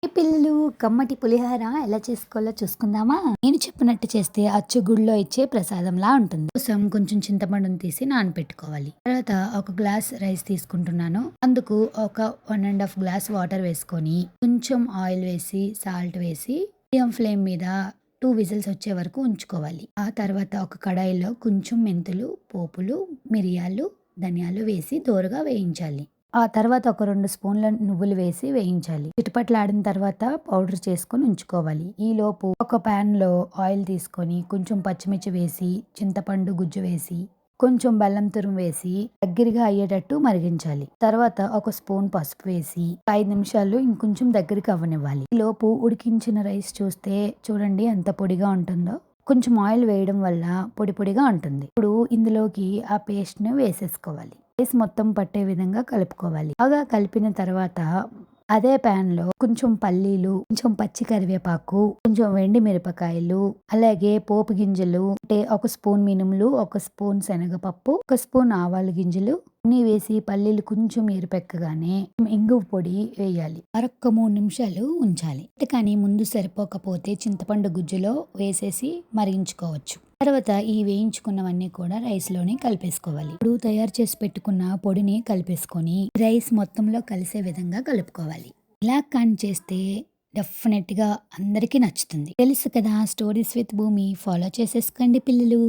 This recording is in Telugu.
ఈ పిల్లలు కమ్మటి పులిహోర ఎలా చేసుకోవాలో చూసుకుందామా? నేను చెప్పినట్టు చేస్తే అచ్చు గుడిలో ఇచ్చే ప్రసాదంలా ఉంటుంది. కోసం కొంచెం చింతపండుని తీసి నానపెట్టుకోవాలి. తర్వాత ఒక గ్లాస్ రైస్ తీసుకుంటున్నాను. అందుకు ఒక 1.5 గ్లాస్ వాటర్ వేసుకొని కొంచెం ఆయిల్ వేసి సాల్ట్ వేసి మీడియం ఫ్లేమ్ మీద 2 విజిల్స్ వచ్చే వరకు ఉంచుకోవాలి. ఆ తర్వాత ఒక కడాయిలో కొంచెం మెంతులు, పోపులు, మిరియాలు, ధనియాలు వేసి దోరగా వేయించాలి. ఆ తర్వాత ఒక 2 స్పూన్ల నువ్వులు వేసి వేయించాలి. చిటపటలాడిన తర్వాత పౌడర్ చేసుకొని ఉంచుకోవాలి. ఈలోపు ఒక ప్యాన్‌లో ఆయిల్ తీసుకొని కొంచెం పచ్చిమిర్చి వేసి, చింతపండు గుజ్జు వేసి, కొంచెం బెల్లం తురుము వేసి దగ్గరగా అయ్యేటట్టు మరిగించాలి. తర్వాత ఒక స్పూన్ పసుపు వేసి 5 నిమిషాలు ఇంకొంచెం దగ్గరికి అవ్వనివ్వాలి. ఈలోపు ఉడికించిన రైస్ చూస్తే చూడండి ఎంత పొడిగా ఉంటుందో. కొంచెం ఆయిల్ వేయడం వల్ల పొడి పొడిగా ఉంటుంది. ఇప్పుడు ఇందులోకి ఆ పేస్ట్‌ని వేసేసుకోవాలి. రైస్ మొత్తం పట్టే విధంగా కలుపుకోవాలి. బాగా కలిపిన తర్వాత అదే ప్యాన్‌లో కొంచెం పల్లీలు, కొంచెం పచ్చి కరివేపాకు, కొంచెం ఎండు మిరపకాయలు, అలాగే పోపు గింజలు అంటే ఒక స్పూన్ మినుములు, ఒక స్పూన్ శనగపప్పు, ఒక స్పూన్ ఆవాల గింజలు అన్నీ వేసి పల్లీలు కొంచెం ఎరుపెక్కగానే ఇంగువ పొడి వేయాలి. మరొక్క 3 నిమిషాలు ఉంచాలి. కానీ ముందు సరిపోకపోతే చింతపండు గుజ్జులో వేసేసి మరిగించుకోవచ్చు. తర్వాత ఈ వేయించుకున్నవన్నీ కూడా రైస్‌లోనే కలిపేసుకోవాలి. ఇప్పుడు తయారు చేసి పెట్టుకున్న పొడిని కలిపేసుకొని రైస్ మొత్తంలో కలిసే విధంగా కలుపుకోవాలి. ఇలా కానీ చేస్తే డెఫినెట్‌గా అందరికీ నచ్చుతుంది. తెలుసు కదా స్టోరీస్ విత్ భూమి ఫాలో చేసేసుకోండి పిల్లలు.